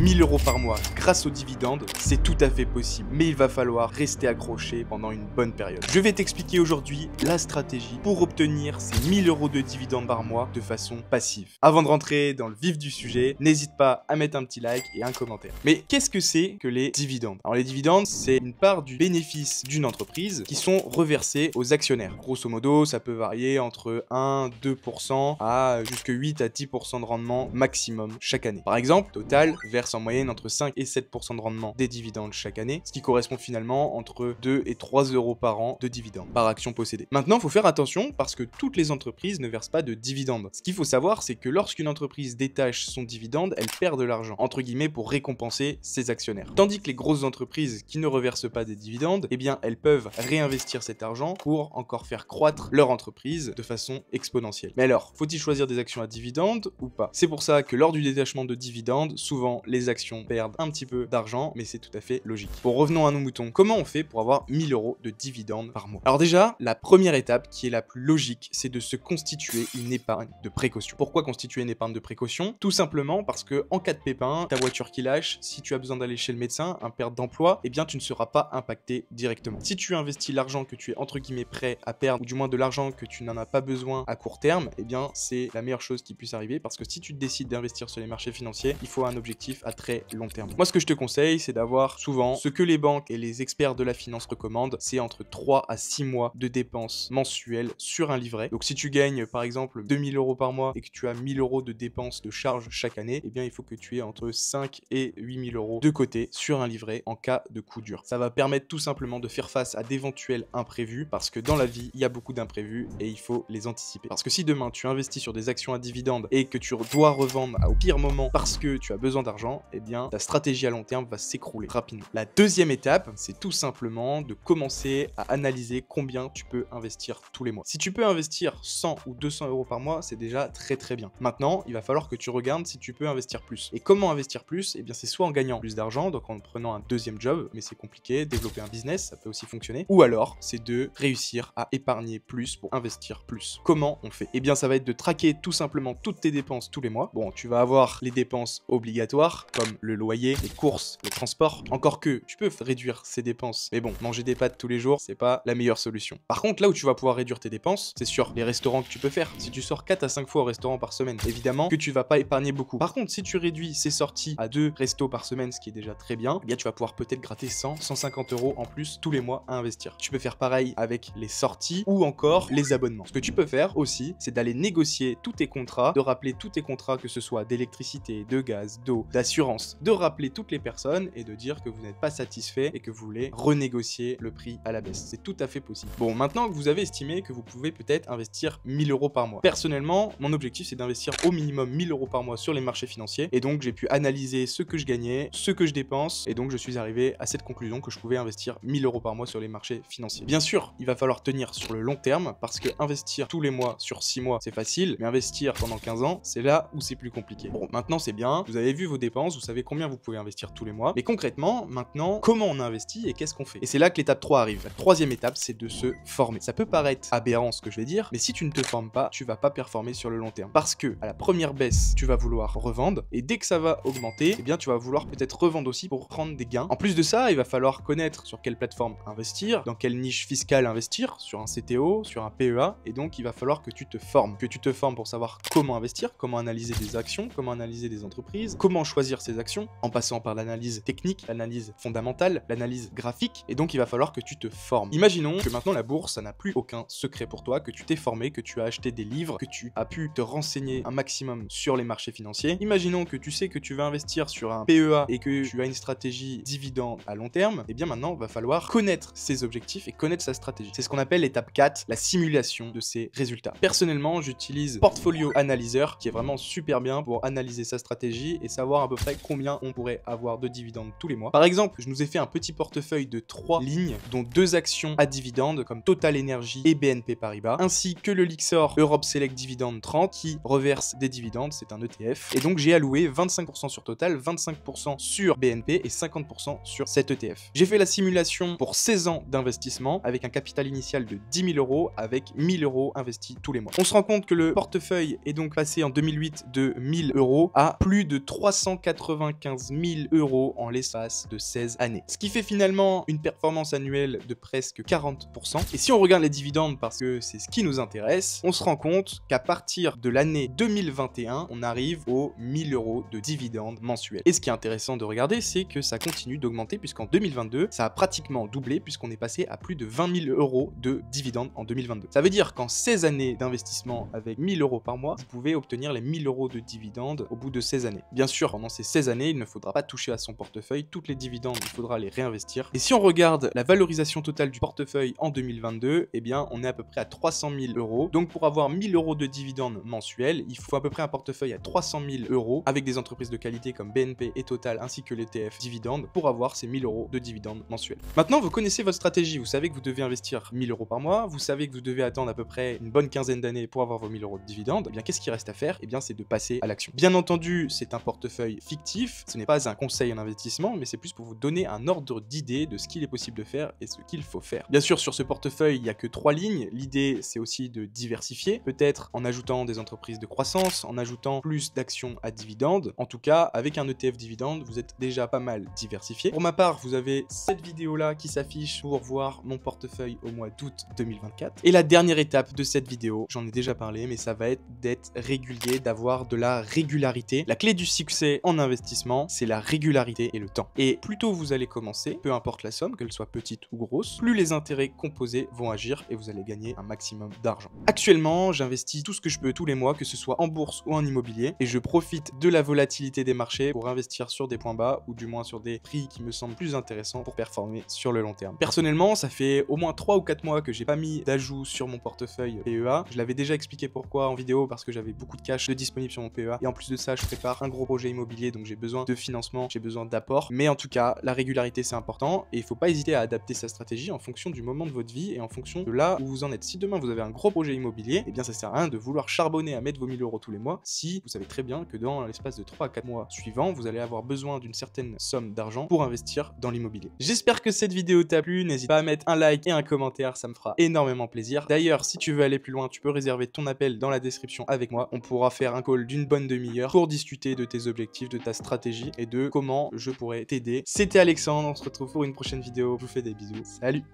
1000 € par mois grâce aux dividendes, c'est tout à fait possible. Mais il va falloir rester accroché pendant une bonne période. Je vais t'expliquer aujourd'hui la stratégie pour obtenir ces 1000 € de dividendes par mois de façon passive. Avant de rentrer dans le vif du sujet, n'hésite pas à mettre un petit like et un commentaire. Mais qu'est-ce que c'est que les dividendes? Alors les dividendes, c'est une part du bénéfice d'une entreprise qui sont reversés aux actionnaires. Grosso modo, ça peut varier entre 1, 2% à jusqu'à 8 à 10% de rendement maximum chaque année. Par exemple, Total verse en moyenne entre 5 et 7% de rendement des dividendes chaque année, ce qui correspond finalement entre 2 et 3 € par an de dividendes par action possédée. Maintenant, il faut faire attention parce que toutes les entreprises ne versent pas de dividendes. Ce qu'il faut savoir, c'est que lorsqu'une entreprise détache son dividende, elle perd de l'argent, entre guillemets, pour récompenser ses actionnaires. Tandis que les grosses entreprises qui ne reversent pas des dividendes, eh bien, elles peuvent réinvestir cet argent pour encore faire croître leur entreprise de façon exponentielle. Mais alors, faut-il choisir des actions à dividendes ou pas? C'est pour ça que lors du détachement de dividendes, souvent les actions perdent un petit peu d'argent, mais c'est tout à fait logique. Bon, revenons à nos moutons. Comment on fait pour avoir 1000 € de dividendes par mois? Alors déjà, la première étape qui est la plus logique, c'est de se constituer une épargne de précaution. Pourquoi constituer une épargne de précaution? Tout simplement parce que en cas de pépin, ta voiture qui lâche, si tu as besoin d'aller chez le médecin, un perte d'emploi, eh bien tu ne seras pas impacté directement. Si tu investis l'argent que tu es entre guillemets prêt à perdre, ou du moins de l'argent que tu n'en as pas besoin à court terme, eh bien c'est la meilleure chose qui puisse arriver, parce que si tu décides d'investir sur les marchés financiers, il faut un objectif à très long terme. Moi, ce que je te conseille, c'est d'avoir souvent ce que les banques et les experts de la finance recommandent, c'est entre 3 à 6 mois de dépenses mensuelles sur un livret. Donc si tu gagnes par exemple 2000 € par mois et que tu as 1000 € de dépenses de charges chaque année, eh bien il faut que tu aies entre 5 et 8000 € de côté sur un livret en cas de coup dur. Ça va permettre tout simplement de faire face à d'éventuels imprévus, parce que dans la vie, il y a beaucoup d'imprévus et il faut les anticiper. Parce que si demain tu investis sur des actions à dividendes et que tu dois revendre au pire moment parce que tu as besoin d'argent, eh bien ta stratégie à long terme va s'écrouler rapidement. La deuxième étape, c'est tout simplement de commencer à analyser combien tu peux investir tous les mois. Si tu peux investir 100 ou 200 € par mois, c'est déjà très bien. Maintenant, il va falloir que tu regardes si tu peux investir plus. Et comment investir plus? Eh bien c'est soit en gagnant plus d'argent, donc en prenant un deuxième job, mais c'est compliqué, développer un business, ça peut aussi fonctionner, ou alors c'est de réussir à épargner plus pour investir plus. Comment on fait? Eh bien ça va être de traquer tout simplement toutes tes dépenses tous les mois. Bon, tu vas avoir les dépenses obligatoires comme le loyer, les courses, le transport, encore que tu peux réduire ces dépenses, mais bon, manger des pâtes tous les jours, c'est pas la meilleure solution. Par contre, là où tu vas pouvoir réduire tes dépenses, c'est sur les restaurants que tu peux faire. Si tu sors 4 à 5 fois au restaurant par semaine, évidemment que tu vas pas épargner beaucoup. Par contre, si tu réduis ces sorties à 2 restos par semaine, ce qui est déjà très bien, eh bien tu vas pouvoir peut-être gratter 100, 150 € en plus tous les mois à investir. Tu peux faire pareil avec les sorties ou encore les abonnements. Ce que tu peux faire aussi, c'est d'aller négocier tous tes contrats, de rappeler tous tes contrats, que ce soit d'électricité, de gaz, d'eau, d'assurance, de rappeler toutes les personnes et de dire que vous n'êtes pas satisfait et que vous voulez renégocier le prix à la baisse. C'est tout à fait possible. Bon, maintenant que vous avez estimé que vous pouvez peut-être investir 1000 € par mois. Personnellement, mon objectif c'est d'investir au minimum 1000 € par mois sur les marchés financiers, et donc j'ai pu analyser ce que je gagnais, ce que je dépense, et donc je suis arrivé à cette conclusion que je pouvais investir 1000 € par mois sur les marchés financiers. Bien sûr, il va falloir tenir sur le long terme, parce que investir tous les mois sur 6 mois c'est facile, mais investir pendant 15 ans, c'est là où c'est plus compliqué. Bon, maintenant c'est bien, vous avez vu vos dépenses, vous savez combien vous pouvez investir tous les mois, mais concrètement, maintenant, comment on investit et qu'est-ce qu'on fait? Et c'est là que l'étape 3 arrive. La troisième étape, c'est de se former. Ça peut paraître aberrant ce que je vais dire, mais si tu ne te formes pas, tu vas pas performer sur le long terme. Parce que à la première baisse, tu vas vouloir revendre, et dès que ça va augmenter, eh bien tu vas vouloir peut-être revendre aussi pour prendre des gains. En plus de ça, il va falloir connaître sur quelle plateforme investir, dans quelle niche fiscale investir, sur un CTO, sur un PEA, et donc il va falloir que tu te formes. Que tu te formes pour savoir comment investir, comment analyser des actions, comment analyser des entreprises, comment choisir ces actions, en passant par l'analyse technique, l'analyse fondamentale, l'analyse graphique, et donc il va falloir que tu te formes. Imaginons que maintenant la bourse, ça n'a plus aucun secret pour toi, que tu t'es formé, que tu as acheté des livres, que tu as pu te renseigner un maximum sur les marchés financiers. Imaginons que tu sais que tu vas investir sur un PEA et que tu as une stratégie dividende à long terme, et bien maintenant il va falloir connaître ses objectifs et connaître sa stratégie. C'est ce qu'on appelle l'étape 4, la simulation de ses résultats. Personnellement, j'utilise Portfolio Analyzer, qui est vraiment super bien pour analyser sa stratégie et savoir à peu près combien on pourrait avoir de dividendes tous les mois. Par exemple, je nous ai fait un petit portefeuille de 3 lignes, dont 2 actions à dividendes comme Total Energy et BNP Paribas, ainsi que le Lyxor Europe Select Dividend 30 qui reverse des dividendes, c'est un ETF. Et donc j'ai alloué 25% sur Total, 25% sur BNP et 50% sur cet ETF. J'ai fait la simulation pour 16 ans d'investissement avec un capital initial de 10 000 € avec 1000 € investis tous les mois. On se rend compte que le portefeuille est donc passé en 2008 de 1000 € à plus de 380 95 000 € en l'espace de 16 années. Ce qui fait finalement une performance annuelle de presque 40%. Et si on regarde les dividendes, parce que c'est ce qui nous intéresse, on se rend compte qu'à partir de l'année 2021, on arrive aux 1000 € de dividendes mensuels. Et ce qui est intéressant de regarder, c'est que ça continue d'augmenter, puisqu'en 2022, ça a pratiquement doublé, puisqu'on est passé à plus de 20 000 € de dividendes en 2022. Ça veut dire qu'en 16 années d'investissement avec 1000 € par mois, vous pouvez obtenir les 1000 € de dividendes au bout de 16 années. Bien sûr, pendant ces 16 années, il ne faudra pas toucher à son portefeuille. Toutes les dividendes, il faudra les réinvestir. Et si on regarde la valorisation totale du portefeuille en 2022, eh bien, on est à peu près à 300 000 €. Donc, pour avoir 1000 € de dividendes mensuels, il faut à peu près un portefeuille à 300 000 € avec des entreprises de qualité comme BNP et Total ainsi que l'ETF dividendes pour avoir ces 1000 € de dividendes mensuels. Maintenant, vous connaissez votre stratégie. Vous savez que vous devez investir 1000 € par mois. Vous savez que vous devez attendre à peu près une bonne quinzaine d'années pour avoir vos 1000 € de dividendes. Eh bien, qu'est-ce qu'il reste à faire? Eh bien, c'est de passer à l'action. Bien entendu, c'est un portefeuille fictif. Ce n'est pas un conseil en investissement, mais c'est plus pour vous donner un ordre d'idée de ce qu'il est possible de faire et ce qu'il faut faire. Bien sûr, sur ce portefeuille, il n'y a que 3 lignes. L'idée, c'est aussi de diversifier, peut-être en ajoutant des entreprises de croissance, en ajoutant plus d'actions à dividendes. En tout cas, avec un ETF dividende, vous êtes déjà pas mal diversifié. Pour ma part, vous avez cette vidéo-là qui s'affiche pour voir mon portefeuille au mois d'août 2024. Et la dernière étape de cette vidéo, j'en ai déjà parlé, mais ça va être d'être régulier, d'avoir de la régularité. La clé du succès en investissement, c'est la régularité et le temps. Et plus tôt vous allez commencer, peu importe la somme, qu'elle soit petite ou grosse, plus les intérêts composés vont agir et vous allez gagner un maximum d'argent. Actuellement, j'investis tout ce que je peux tous les mois, que ce soit en bourse ou en immobilier, et je profite de la volatilité des marchés pour investir sur des points bas ou du moins sur des prix qui me semblent plus intéressants pour performer sur le long terme. Personnellement, ça fait au moins 3 ou 4 mois que j'ai pas mis d'ajout sur mon portefeuille PEA. Je l'avais déjà expliqué pourquoi en vidéo, parce que j'avais beaucoup de cash de disponible sur mon PEA. Et en plus de ça, je prépare un gros projet immobilier, donc j'ai besoin de financement, j'ai besoin d'apport. Mais en tout cas, la régularité, c'est important et il faut pas hésiter à adapter sa stratégie en fonction du moment de votre vie et en fonction de là où vous en êtes. Si demain vous avez un gros projet immobilier, eh bien ça sert à rien de vouloir charbonner à mettre vos 1000 € tous les mois si vous savez très bien que dans l'espace de 3 à 4 mois suivants, vous allez avoir besoin d'une certaine somme d'argent pour investir dans l'immobilier. J'espère que cette vidéo t'a plu, n'hésite pas à mettre un like et un commentaire, ça me fera énormément plaisir. D'ailleurs, si tu veux aller plus loin, tu peux réserver ton appel dans la description avec moi. On pourra faire un call d'une bonne demi-heure pour discuter de tes objectifs, de ta stratégie et de comment je pourrais t'aider. C'était Alexandre, on se retrouve pour une prochaine vidéo. Je vous fais des bisous. Salut!